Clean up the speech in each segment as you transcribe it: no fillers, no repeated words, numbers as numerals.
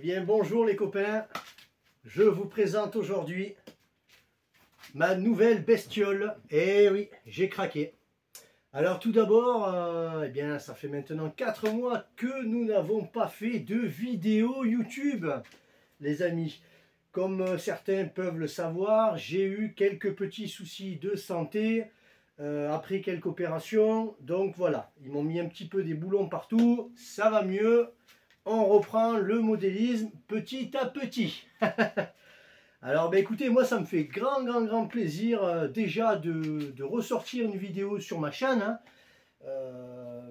bien bonjour les copains, je vous présente aujourd'hui ma nouvelle bestiole. Eh oui, j'ai craqué. Alors tout d'abord, eh bien ça fait maintenant 4 mois que nous n'avons pas fait de vidéo YouTube, les amis. Comme certains peuvent le savoir, j'ai eu quelques petits soucis de santé après quelques opérations. Donc voilà, ils m'ont mis un petit peu des boulons partout, ça va mieux. On reprend le modélisme petit à petit. Alors écoutez, moi ça me fait grand plaisir déjà de ressortir une vidéo sur ma chaîne, hein,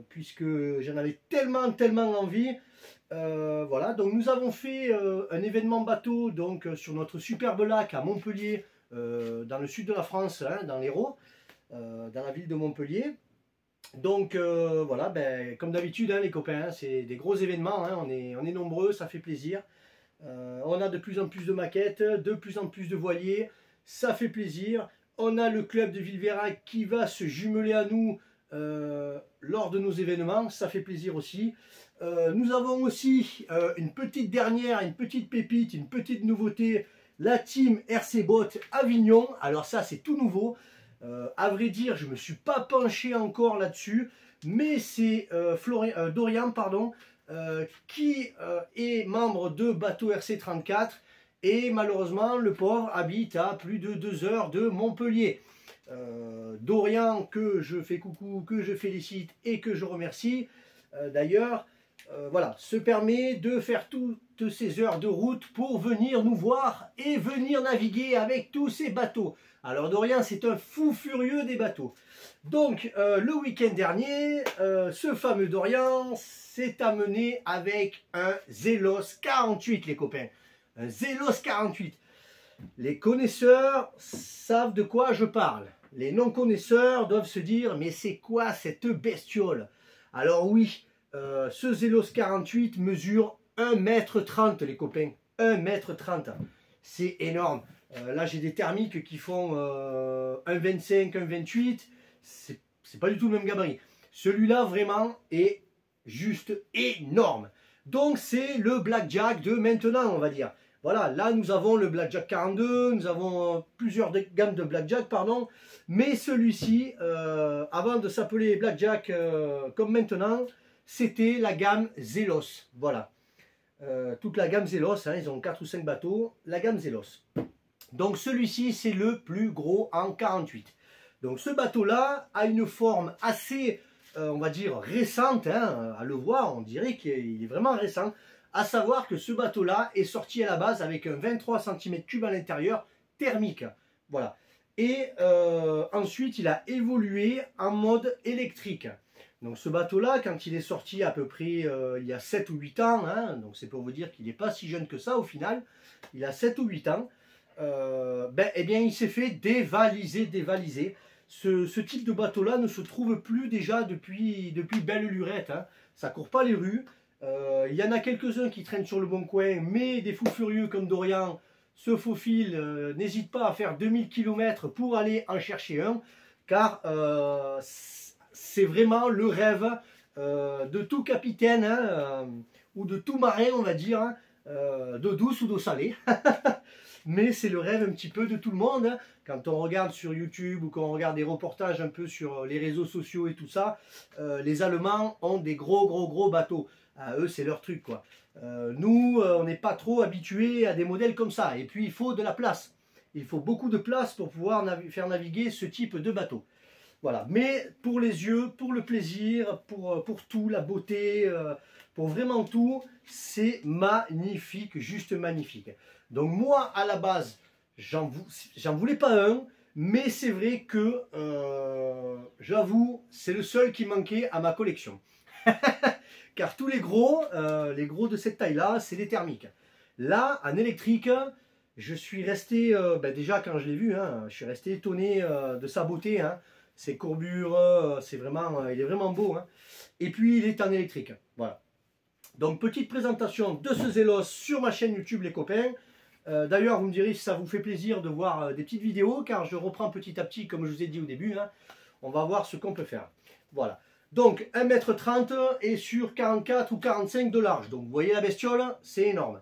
puisque j'en avais tellement envie. Voilà, donc nous avons fait un événement bateau donc sur notre superbe lac à Montpellier, dans le sud de la France, hein, dans l'Hérault, dans la ville de Montpellier. Donc voilà, ben, comme d'habitude hein, les copains, hein, c'est des gros événements, hein, on est nombreux, ça fait plaisir. On a de plus en plus de maquettes, de plus en plus de voiliers, ça fait plaisir. On a le club de Villeveyrac qui va se jumeler à nous lors de nos événements, ça fait plaisir aussi. Nous avons aussi une petite dernière, une petite pépite, une petite nouveauté, la team RC Boat Avignon. Alors ça c'est tout nouveau. À vrai dire, je ne me suis pas penché encore là-dessus, mais c'est Dorian pardon, qui est membre de Bateau RC34 et malheureusement le pauvre habite à plus de 2 heures de Montpellier. Dorian que je fais coucou, que je félicite et que je remercie d'ailleurs, voilà, se permet de faire toutes ces heures de route pour venir nous voir et venir naviguer avec tous ces bateaux. Alors Dorian, c'est un fou furieux des bateaux. Donc le week-end dernier, ce fameux Dorian s'est amené avec un Zelos 48 les copains. Un Zelos 48. Les connaisseurs savent de quoi je parle. Les non-connaisseurs doivent se dire mais c'est quoi cette bestiole? Alors oui, ce Zelos 48 mesure 1,30 m les copains. 1,30 m. C'est énorme. Là j'ai des thermiques qui font 1,25 m, 1,28 m. C'est pas du tout le même gabarit. Celui-là vraiment est juste énorme. Donc c'est le Blackjack de maintenant on va dire. Voilà, là nous avons le Blackjack 42, nous avons plusieurs gammes de Blackjack, pardon. Mais celui-ci, avant de s'appeler Blackjack comme maintenant, c'était la gamme Zelos. Voilà, toute la gamme Zelos, hein, ils ont 4 ou 5 bateaux, la gamme Zelos. Donc celui-ci c'est le plus gros en 48. Donc ce bateau-là a une forme assez, on va dire, récente, hein, à le voir, on dirait qu'il est vraiment récent. À savoir que ce bateau-là est sorti à la base avec un 23 cm3 à l'intérieur thermique. Voilà. Et ensuite, il a évolué en mode électrique. Donc ce bateau-là, quand il est sorti à peu près il y a 7 ou 8 ans, hein, donc c'est pour vous dire qu'il n'est pas si jeune que ça au final, il a 7 ou 8 ans, eh bien il s'est fait dévaliser. Ce type de bateau-là ne se trouve plus déjà depuis belle lurette. Hein. Ça court pas les rues. Il y en a quelques-uns qui traînent sur le bon coin, mais des fous furieux comme Dorian se faufilent, n'hésite pas à faire 2000 km pour aller en chercher un, car c'est vraiment le rêve de tout capitaine, hein, ou de tout marin, on va dire, hein, d'eau douce ou d'eau salée. Mais c'est le rêve un petit peu de tout le monde. Hein. Quand on regarde sur YouTube ou quand on regarde des reportages un peu sur les réseaux sociaux et tout ça, les Allemands ont des gros bateaux. Eux, c'est leur truc, quoi. Nous, on n'est pas trop habitués à des modèles comme ça. Et puis, il faut de la place. Il faut beaucoup de place pour pouvoir faire naviguer ce type de bateau. Voilà. Mais pour les yeux, pour le plaisir, pour tout, la beauté, pour vraiment tout, c'est magnifique, juste magnifique. Donc moi, à la base, j'en voulais pas un, mais c'est vrai que, j'avoue, c'est le seul qui manquait à ma collection. Car tous les gros de cette taille-là, c'est des thermiques. Là, en électrique, je suis resté, déjà quand je l'ai vu, hein, je suis resté étonné de sa beauté. Hein. Ses courbures, il est vraiment beau. Hein. Et puis, il est en électrique. Voilà. Donc, petite présentation de ce Zelos sur ma chaîne YouTube, les copains. D'ailleurs, vous me direz si ça vous fait plaisir de voir des petites vidéos, car je reprends petit à petit, comme je vous ai dit au début. Hein. On va voir ce qu'on peut faire. Voilà. Donc 1,30 m et sur 44 ou 45 de large. Donc vous voyez la bestiole, c'est énorme.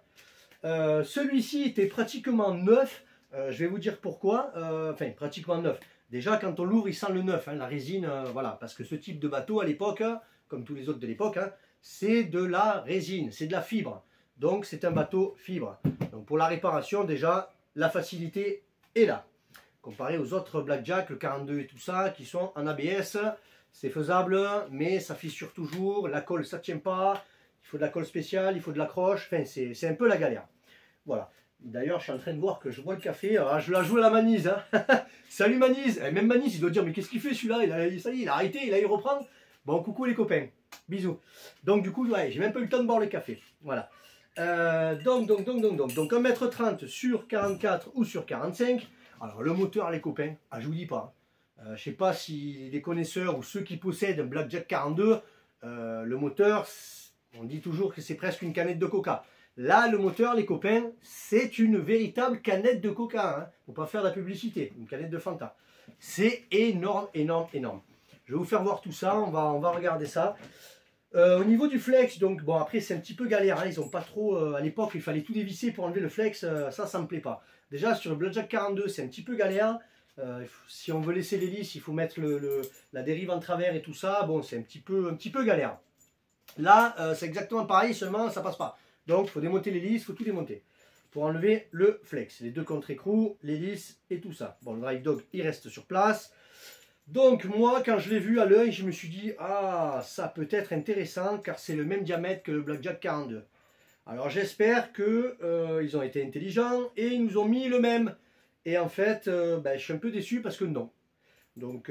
Celui-ci était pratiquement neuf. Je vais vous dire pourquoi. Enfin, pratiquement neuf. Déjà, quand on l'ouvre, il sent le neuf, hein, la résine. Voilà, parce que ce type de bateau, à l'époque, comme tous les autres de l'époque, hein, c'est de la résine, c'est de la fibre. Donc, c'est un bateau fibre. Donc, pour la réparation, déjà, la facilité est là. Comparé aux autres Blackjack, le 42 et tout ça, qui sont en ABS, c'est faisable, mais ça fissure toujours. La colle, ça ne tient pas. Il faut de la colle spéciale, il faut de l'accroche. Enfin, c'est un peu la galère. Voilà. D'ailleurs, je suis en train de voir que je bois le café. Alors, je la joue à la Manise. Hein. Salut Manise. Et même Manise, il doit dire, mais qu'est-ce qu'il fait celui-là? Ça y est, il a arrêté, il a eu reprendre. Bon, coucou les copains. Bisous. Donc, du coup, ouais, j'ai même pas eu le temps de boire le café. Voilà. Donc 1,30 m sur 44 ou sur 45. Alors, le moteur, les copains, ah, je vous dis pas. Je ne sais pas si les connaisseurs ou ceux qui possèdent un Blackjack 42, le moteur, on dit toujours que c'est presque une canette de coca. Là, le moteur, les copains, c'est une véritable canette de coca. Hein. Faut pas faire de la publicité, une canette de Fanta. C'est énorme, énorme, énorme. Je vais vous faire voir tout ça, on va regarder ça. Au niveau du flex, donc bon après c'est un petit peu galère, hein. Ils ont pas trop, à l'époque il fallait tout dévisser pour enlever le flex, ça me plaît pas. Déjà sur le Blackjack 42 c'est un petit peu galère. Si on veut laisser l'hélice, il faut mettre la dérive en travers et tout ça. Bon, c'est un petit peu galère. Là, c'est exactement pareil, seulement ça passe pas. Donc, il faut démonter l'hélice, il faut tout démonter. Pour enlever le flex, les deux contre-écrous, l'hélice et tout ça. Bon, le drive dog, il reste sur place. Donc, moi, quand je l'ai vu à l'œil, je me suis dit, ah, ça peut être intéressant, car c'est le même diamètre que le Blackjack 42. Alors, j'espère qu'ils ont été intelligents et ils nous ont mis le même. Et en fait, je suis un peu déçu parce que non. Donc,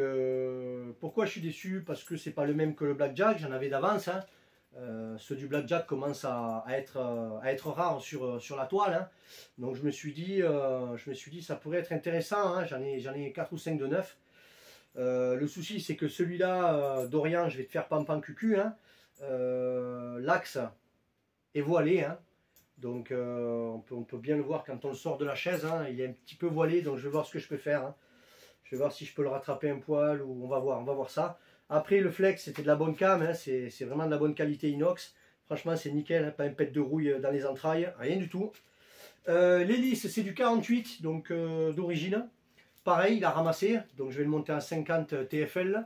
pourquoi je suis déçu? Parce que c'est pas le même que le Blackjack, j'en avais d'avance. Hein. Ceux du Blackjack commencent à être rares sur la toile. Hein. Donc, je me suis dit, ça pourrait être intéressant. Hein. J'en ai 4 ou 5 de neuf. Le souci, c'est que celui-là, d'Orient, je vais te faire pam-pam cucu. Hein. L'axe est voilé. Hein. Donc on peut bien le voir quand on le sort de la chaise, hein, il est un petit peu voilé, donc je vais voir ce que je peux faire. Hein. Je vais voir si je peux le rattraper un poil, ou on va voir ça. Après le flex c'était de la bonne cam, hein, c'est vraiment de la bonne qualité inox. Franchement c'est nickel, hein, pas un pet de rouille dans les entrailles, rien du tout. L'hélice c'est du 48, donc d'origine. Pareil, il a ramassé, donc je vais le monter en 50 TFL,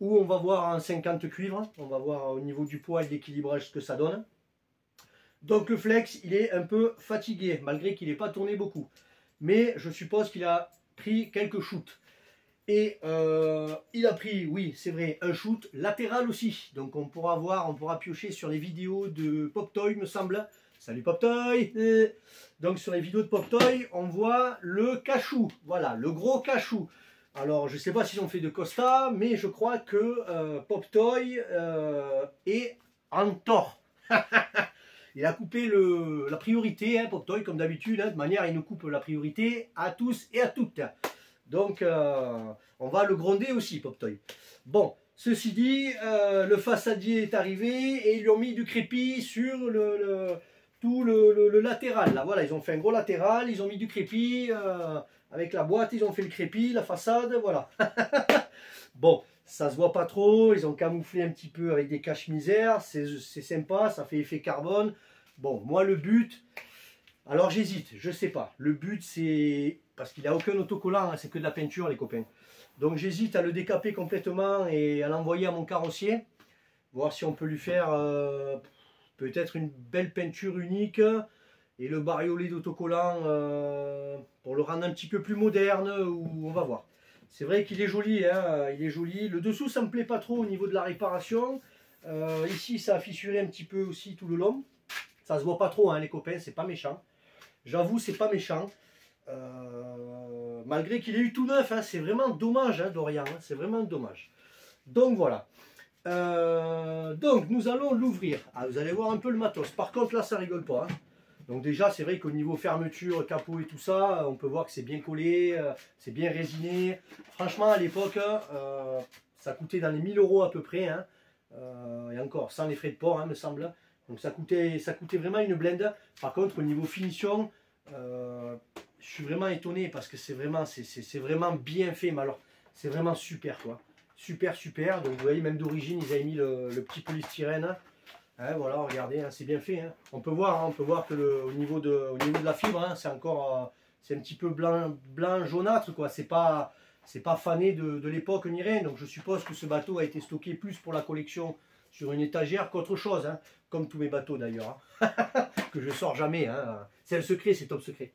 ou on va voir en 50 cuivre, on va voir au niveau du poids et de l'équilibrage ce que ça donne. Donc le flex, il est un peu fatigué, malgré qu'il n'ait pas tourné beaucoup. Mais je suppose qu'il a pris quelques shoots. Et il a pris, oui, c'est vrai, un shoot latéral aussi. Donc on pourra piocher sur les vidéos de Poptoy, me semble. Salut Poptoy. Donc sur les vidéos de Poptoy, on voit le cachou. Voilà, le gros cachou. Alors je ne sais pas s'ils ont fait de Costa, mais je crois que Poptoy est en tort. Il a coupé la priorité, hein, Poptoy, comme d'habitude. Hein, de manière, il nous coupe la priorité à tous et à toutes. Donc, on va le gronder aussi, Poptoy. Bon, ceci dit, le façadier est arrivé et ils lui ont mis du crépi sur tout le latéral. Là, voilà, ils ont fait un gros latéral, ils ont mis du crépi. Avec la boîte, ils ont fait le crépi, la façade, voilà. Bon, ça se voit pas trop, ils ont camouflé un petit peu avec des caches-misères, c'est sympa, ça fait effet carbone. Bon, moi le but, alors j'hésite, je sais pas. Le but c'est, parce qu'il n'y a aucun autocollant, hein, c'est que de la peinture les copains. Donc j'hésite à le décaper complètement et à l'envoyer à mon carrossier. Voir si on peut lui faire peut-être une belle peinture unique. Et le bariolé d'autocollant pour le rendre un petit peu plus moderne, ou on va voir. C'est vrai qu'il est joli, hein, il est joli. Le dessous, ça me plaît pas trop au niveau de la réparation. Ici, ça a fissuré un petit peu aussi tout le long. Ça se voit pas trop, hein, les copains, c'est pas méchant. J'avoue, c'est pas méchant. Malgré qu'il ait eu tout neuf, hein, c'est vraiment dommage, hein, Dorian, hein, c'est vraiment dommage. Donc voilà. Donc nous allons l'ouvrir. Ah, vous allez voir un peu le matos. Par contre, là, ça rigole pas. Hein. Donc déjà, c'est vrai qu'au niveau fermeture, capot et tout ça, on peut voir que c'est bien collé, c'est bien résiné. Franchement, à l'époque, ça coûtait dans les 1000 € à peu près. Hein. Et encore, sans les frais de port, hein, me semble. Donc ça coûtait vraiment une blende. Par contre, au niveau finition, je suis vraiment étonné parce que c'est vraiment bien fait. Mais alors, c'est vraiment super, quoi. super super. Donc vous voyez, même d'origine ils avaient mis le petit polystyrène. Hein, voilà, regardez, hein, c'est bien fait. Hein. On peut voir que au niveau de la fibre, hein, c'est encore c'est un petit peu blanc jaunâtre, quoi. C'est pas fané de l'époque ni rien. Donc je suppose que ce bateau a été stocké plus pour la collection sur une étagère qu'autre chose, hein, comme tous mes bateaux d'ailleurs, hein, que je sors jamais. Hein. C'est le secret, c'est top secret.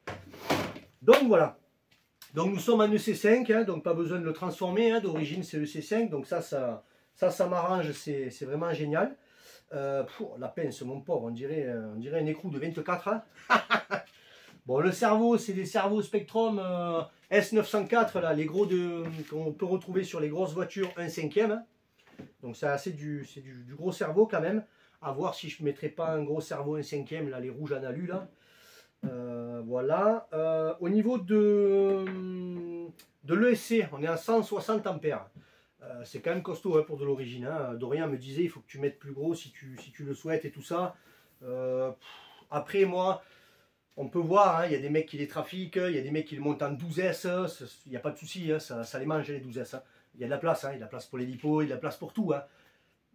Donc voilà. Donc nous sommes en EC5, hein, donc pas besoin de le transformer. Hein, d'origine c'est EC5, donc ça m'arrange, c'est vraiment génial. La pince, mon pauvre, on dirait un écrou de 24. Hein. Bon, le cerveau, c'est des cerveaux Spectrum S904, là, les gros qu'on peut retrouver sur les grosses voitures 1/5. Hein. Donc c'est du gros cerveau quand même. À voir si je ne mettrais pas un gros cerveau 1/5, là, les rouges en alu là. Voilà. Au niveau de l'ESC, on est à 160 ampères. C'est quand même costaud, hein, pour de l'origine. Hein. Dorian me disait il faut que tu mettes plus gros si tu le souhaites et tout ça. Après moi, on peut voir, hein, il y a des mecs qui les trafiquent, il y a des mecs qui les montent en 12S, il n'y a pas de souci, hein, ça les mange les 12S. Hein. Il y a de la place, hein, il y a de la place pour les lipos, il y a de la place pour tout. Hein.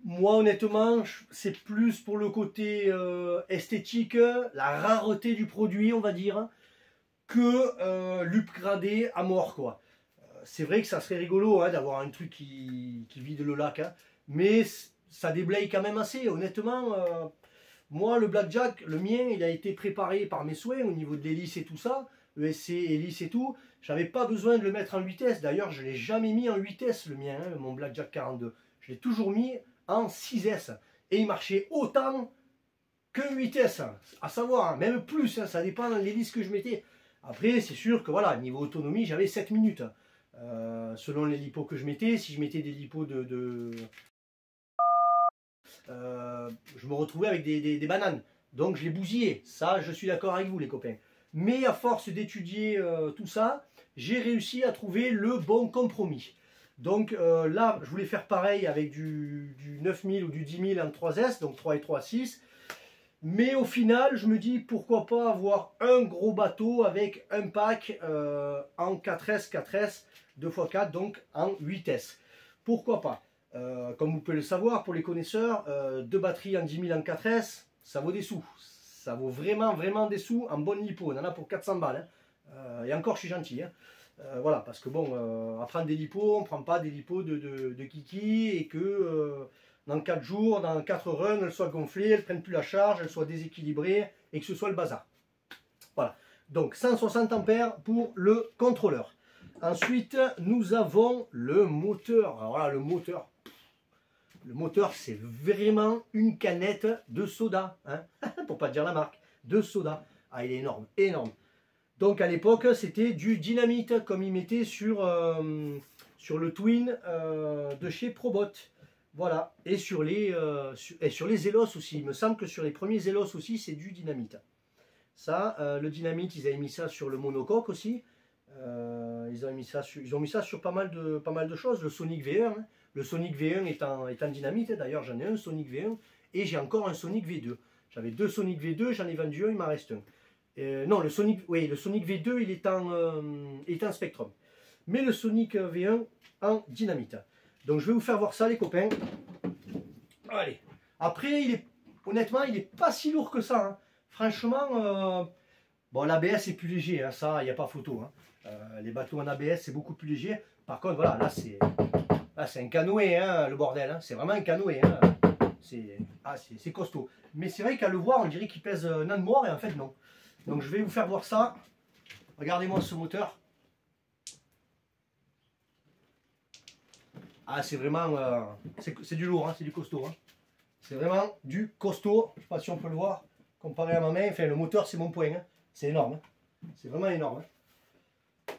Moi honnêtement, c'est plus pour le côté esthétique, la rareté du produit on va dire, hein, que l'upgradé à mort quoi. C'est vrai que ça serait rigolo, hein, d'avoir un truc qui vide le lac, hein, mais ça déblaye quand même assez. Honnêtement, moi le Blackjack, le mien, il a été préparé par mes souhaits au niveau de l'hélice et tout ça, ESC, hélice et tout. J'avais pas besoin de le mettre en 8S, d'ailleurs je ne l'ai jamais mis en 8S le mien, hein, mon Blackjack 42. Je l'ai toujours mis en 6S, et il marchait autant que 8S, à savoir, même plus, hein, ça dépend de l'hélice que je mettais. Après, c'est sûr que voilà, niveau autonomie, j'avais 7 minutes. Selon les lipos que je mettais, si je mettais des lipos je me retrouvais avec des bananes. Donc je les bousillais. Ça, je suis d'accord avec vous, les copains. Mais à force d'étudier tout ça, j'ai réussi à trouver le bon compromis. Donc là, je voulais faire pareil avec du 9000 ou du 10000 en 3S, donc 3 et 3, 6. Mais au final, je me dis pourquoi pas avoir un gros bateau avec un pack en 4S, 4S, 2x4, donc en 8S. Pourquoi pas? Comme vous pouvez le savoir, pour les connaisseurs, deux batteries en 10 000 en 4S, ça vaut des sous. Ça vaut vraiment des sous en bonne lipo. On en a pour 400 balles. Hein. Et encore, je suis gentil. Hein. Voilà, parce que bon, à prendre des lipos, on ne prend pas des lipos de kiki et que dans 4 jours, dans 4 runs, elles soient gonflées, elles ne prennent plus la charge, elles soient déséquilibrées et que ce soit le bazar. Voilà. Donc 160 ampères pour le contrôleur. Ensuite, nous avons le moteur. Alors là, le moteur, c'est vraiment une canette de soda, hein, pour pas dire la marque, de soda. Ah, il est énorme, énorme. Donc à l'époque, c'était du dynamite, comme il mettait sur le Twin de chez Probot. Voilà, et sur les Zelos aussi. Il me semble que sur les premiers Zelos aussi, c'est du dynamite. Ça, le dynamite, ils avaient mis ça sur le monocoque aussi. Ils ont mis ça sur pas mal de choses. Le Sonic V1, hein. Le Sonic V1 est en dynamite. D'ailleurs, j'en ai un Sonic V1 et j'ai encore un Sonic V2. J'avais deux Sonic V2, j'en ai vendu un, il m'en reste un. Non, le Sonic V2, il est en Spectrum. Mais le Sonic V1 en dynamite. Donc, je vais vous faire voir ça, les copains. Allez. Après, honnêtement, il n'est pas si lourd que ça. Hein. Franchement, bon, l'ABS est plus léger. Hein, ça, il n'y a pas photo. Hein. Les bateaux en ABS, c'est beaucoup plus léger. Par contre, voilà, là, c'est un canoë, hein, le bordel. Hein. C'est vraiment un canoë. Hein. C'est costaud. Mais c'est vrai qu'à le voir, on dirait qu'il pèse un an de mort, et en fait, non. Donc, je vais vous faire voir ça. Regardez-moi ce moteur. Ah, c'est vraiment... c'est du lourd, hein, c'est du costaud. Hein. C'est vraiment du costaud. Je ne sais pas si on peut le voir. Comparé à ma main, enfin, le moteur, c'est mon poing. Hein. C'est énorme. Hein. C'est vraiment énorme. Hein.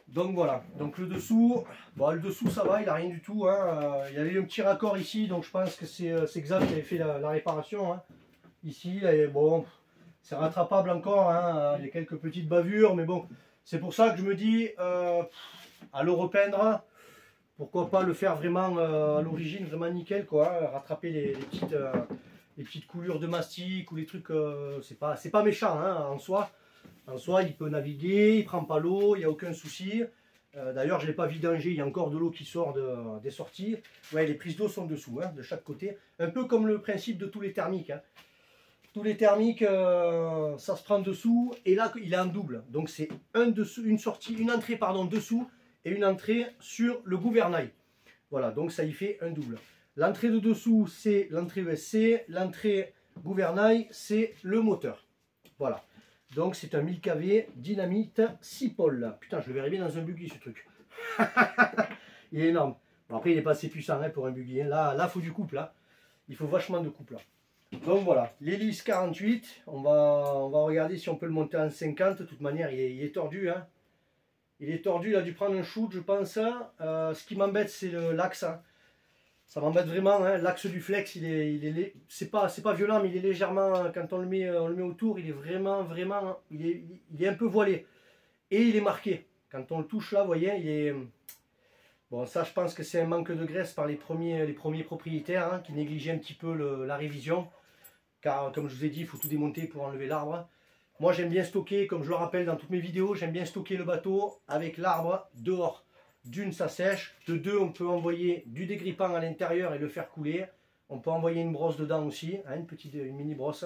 Donc voilà, donc le dessous, bon, le dessous ça va, il n'a rien du tout. Hein. Il y avait un petit raccord ici, donc je pense que c'est Xav qui avait fait la réparation. Hein. Ici, et bon, c'est rattrapable encore, hein. Il y a quelques petites bavures, mais bon, c'est pour ça que je me dis, à le repeindre, pourquoi pas le faire vraiment à l'origine, vraiment nickel, quoi. Rattraper les petites coulures de mastic ou les trucs, c'est pas méchant, hein, en soi. En soi, il peut naviguer, il ne prend pas l'eau, il n'y a aucun souci. D'ailleurs, je ne l'ai pas vidangé, il y a encore de l'eau qui sort des sorties. Ouais, les prises d'eau sont dessous, hein, de chaque côté. Un peu comme le principe de tous les thermiques. Hein. Tous les thermiques, ça se prend dessous, et là, il est en double. Donc c'est une entrée pardon, dessous, et une entrée sur le gouvernail. Voilà, donc ça y fait un double. L'entrée de dessous, c'est l'entrée USB-C. L'entrée gouvernail, c'est le moteur. Voilà. Donc c'est un 1000 kV dynamite 6 pôles. Putain, je le verrais bien dans un buggy ce truc. Il est énorme. Bon, après, il n'est pas assez puissant hein, pour un buggy. Hein. Là, il faut du couple. Là. Il faut vachement de couple. Là. Donc voilà, l'hélice 48. On va regarder si on peut le monter en 50. De toute manière, il est tordu. Hein. Il est tordu. Il a dû prendre un shoot, je pense. Ce qui m'embête, c'est l'axe. Hein. Ça m'embête vraiment, hein. L'axe du flex, c'est pas violent, mais il est légèrement, quand on le met autour, il est vraiment, il est un peu voilé. Et il est marqué. Quand on le touche là, vous voyez, il est... Bon, ça, je pense que c'est un manque de graisse par les premiers propriétaires, hein, qui négligeaient un petit peu la révision. Car, comme je vous ai dit, il faut tout démonter pour enlever l'arbre. Moi, j'aime bien stocker, comme je le rappelle dans toutes mes vidéos, j'aime bien stocker le bateau avec l'arbre dehors. D'une, ça sèche. De deux, on peut envoyer du dégrippant à l'intérieur et le faire couler. On peut envoyer une brosse dedans aussi, hein, une mini brosse.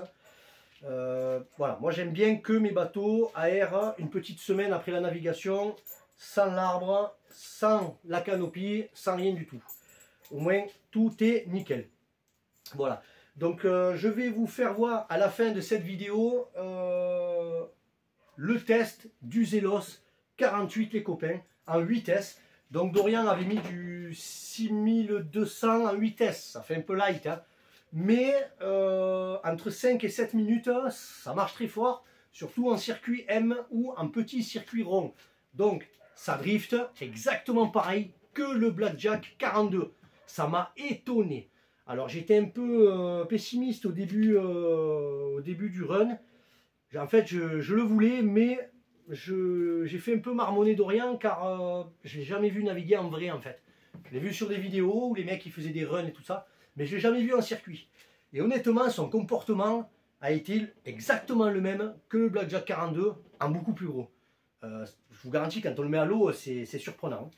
Voilà, moi j'aime bien que mes bateaux aèrent une petite semaine après la navigation, sans l'arbre, sans la canopie, sans rien du tout. Au moins, tout est nickel. Voilà. Donc, je vais vous faire voir à la fin de cette vidéo le test du Zelos 48 les copains en 8S. Donc Dorian avait mis du 6200 en 8S, ça fait un peu light, hein. Mais entre 5 et 7 minutes, ça marche très fort, surtout en circuit M ou en petit circuit rond. Donc ça drift exactement pareil que le Blackjack 42. Ça m'a étonné. Alors j'étais un peu pessimiste au début du run. En fait, je le voulais, mais j'ai fait un peu marmonner Dorian car je ne l'ai jamais vu naviguer en vrai en fait. Je l'ai vu sur des vidéos où les mecs ils faisaient des runs et tout ça, mais je ne l'ai jamais vu en circuit. Et honnêtement, son comportement a été exactement le même que le Blackjack 42 en beaucoup plus gros. Je vous garantis, quand on le met à l'eau, c'est surprenant.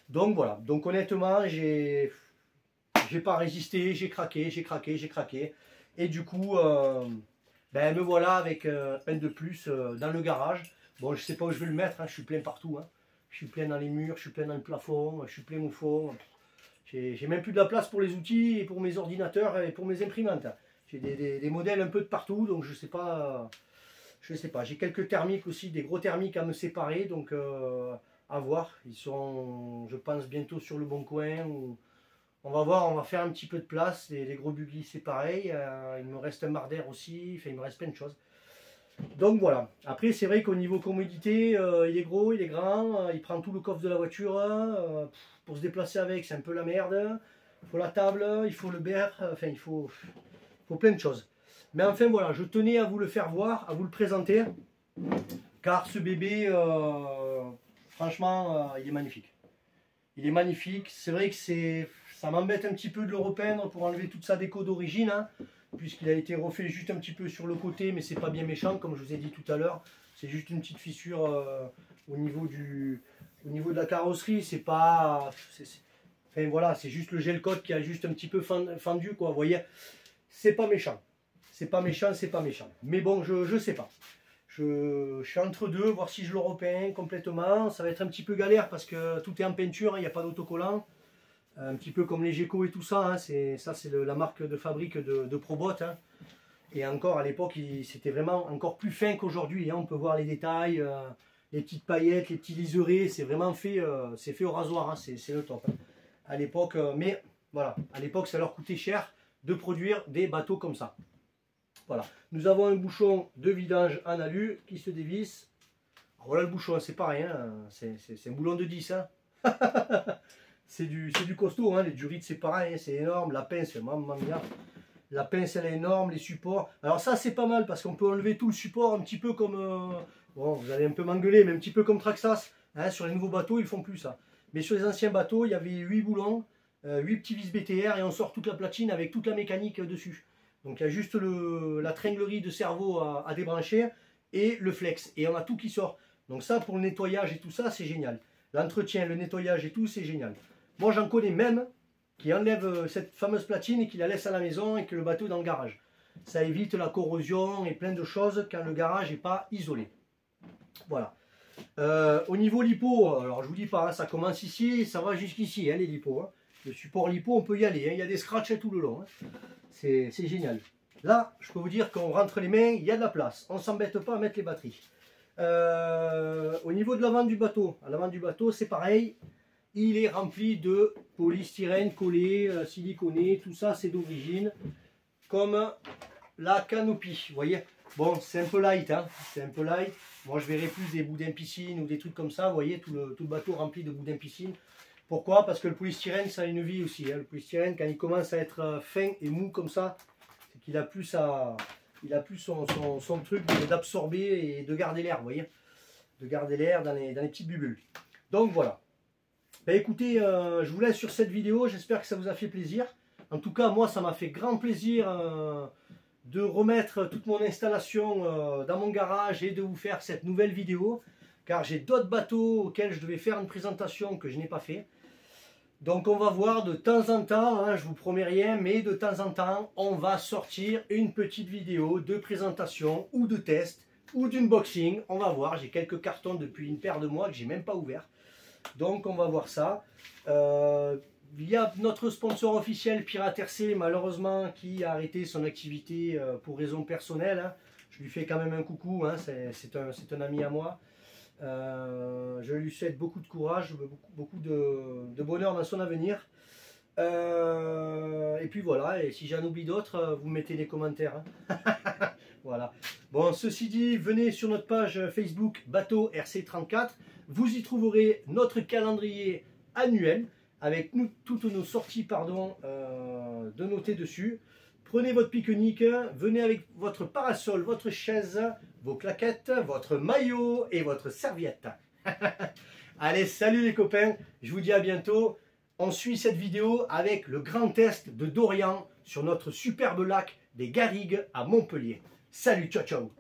Donc voilà, donc honnêtement, j'ai pas résisté, j'ai craqué. Et du coup, ben me voilà avec un de plus dans le garage. Bon, je sais pas où je vais le mettre, hein, je suis plein partout. Hein. Je suis plein dans les murs, je suis plein dans le plafond, je suis plein au fond. J'ai même plus de la place pour les outils et pour mes ordinateurs et pour mes imprimantes. J'ai des modèles un peu de partout, donc je sais pas. J'ai quelques thermiques aussi, des gros thermiques à me séparer, donc à voir. Ils seront, je pense, bientôt sur le bon coin. On va voir, on va faire un petit peu de place. Les gros buggy, c'est pareil. Il me reste un Marder aussi, enfin, il me reste plein de choses. Donc voilà. Après, c'est vrai qu'au niveau commodité, il est gros, il est grand, il prend tout le coffre de la voiture. Pour se déplacer avec, c'est un peu la merde. Il faut la table, il faut le berre, enfin, il faut plein de choses. Mais enfin voilà, je tenais à vous le faire voir, à vous le présenter. Car ce bébé, franchement, il est magnifique. Il est magnifique. C'est vrai que ça m'embête un petit peu de le repeindre pour enlever toute sa déco d'origine. Hein, puisqu'il a été refait juste un petit peu sur le côté, mais c'est pas bien méchant, comme je vous ai dit tout à l'heure. C'est juste une petite fissure au niveau de la carrosserie. C'est pas... Enfin voilà, c'est juste le gel coat qui a juste un petit peu fendu, quoi. Vous voyez, c'est pas méchant. C'est pas méchant, c'est pas méchant. Mais bon, je sais pas. Je suis entre deux, voir si je le repeins complètement. Ça va être un petit peu galère parce que tout est en peinture, il n'y a pas d'autocollant. Un petit peu comme les Geco et tout ça. Hein. C'est la marque de fabrique de Probot. Hein. Et encore à l'époque, c'était vraiment encore plus fin qu'aujourd'hui. Hein. On peut voir les détails, les petites paillettes, les petits liserés. C'est vraiment fait, c'est fait au rasoir. Hein. C'est le top. Hein. À l'époque, mais voilà, à l'époque, ça leur coûtait cher de produire des bateaux comme ça. Voilà, nous avons un bouchon de vidange en alu qui se dévisse. Alors voilà le bouchon, c'est pareil, hein, c'est un boulon de 10. Hein. c'est du costaud, hein, les durites c'est pareil, hein, c'est énorme. La pince, maman mia, la pince elle est énorme, les supports. Alors ça c'est pas mal parce qu'on peut enlever tout le support un petit peu comme... bon, vous allez un peu m'engueuler, mais un petit peu comme Traxxas. Hein, sur les nouveaux bateaux, ils font plus ça. Mais sur les anciens bateaux, il y avait 8 boulons, 8 petits vis BTR et on sort toute la platine avec toute la mécanique dessus. Donc il y a juste la tringlerie de cerveau à débrancher et le flex. Et on a tout qui sort. Donc ça pour le nettoyage et tout ça c'est génial. l'entretien, le nettoyage et tout, c'est génial. Moi, j'en connais même qui enlèvent cette fameuse platine et qui la laissent à la maison et que le bateau est dans le garage. Ça évite la corrosion et plein de choses quand le garage n'est pas isolé. Voilà. Au niveau lipo, alors je vous dis pas, hein, ça commence ici, ça va jusqu'ici, hein, les lipos. Hein. Le support lipo, on peut y aller, hein, il y a des scratchs tout le long. Hein. C'est génial. Là, je peux vous dire qu'on rentre les mains, il y a de la place. On ne s'embête pas à mettre les batteries. Au niveau de l'avant du bateau, à l'avant du bateau, c'est pareil. Il est rempli de polystyrène collé, siliconé, tout ça c'est d'origine. Comme la canopie, vous voyez. Bon, c'est un peu light, hein, c'est un peu light. Moi, je verrais plus des boudins piscine ou des trucs comme ça, vous voyez, tout le bateau rempli de boudins piscine. Pourquoi? Parce que le polystyrène, ça a une vie aussi. Hein. Le polystyrène, quand il commence à être fin et mou comme ça, c'est qu'il a plus son truc d'absorber et de garder l'air, vous voyez. De garder l'air dans les petites bulles. Donc voilà. Ben écoutez, je vous laisse sur cette vidéo. J'espère que ça vous a fait plaisir. En tout cas, moi, ça m'a fait grand plaisir de remettre toute mon installation dans mon garage et de vous faire cette nouvelle vidéo. Car j'ai d'autres bateaux auxquels je devais faire une présentation que je n'ai pas fait. Donc on va voir de temps en temps, hein, je vous promets rien, mais de temps en temps, on va sortir une petite vidéo de présentation ou de test ou d'unboxing. On va voir, j'ai quelques cartons depuis une paire de mois que j'ai même pas ouvert. Donc on va voir ça. Il y a notre sponsor officiel Pirate RC, malheureusement, qui a arrêté son activité pour raisons personnelles. Hein. Je lui fais quand même un coucou, hein, c'est un ami à moi. Je lui souhaite beaucoup de courage, beaucoup de bonheur dans son avenir. Et puis voilà, et si j'en oublie d'autres, vous mettez des commentaires. Hein. Voilà. Bon, ceci dit, venez sur notre page Facebook Bateau RC34. Vous y trouverez notre calendrier annuel avec toutes nos sorties de noter dessus. Prenez votre pique-nique, venez avec votre parasol, votre chaise, vos claquettes, votre maillot et votre serviette. Allez, salut les copains, je vous dis à bientôt. On suit cette vidéo avec le grand test de Dorian sur notre superbe lac des Garrigues à Montpellier. Salut, ciao ciao.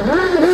Ah!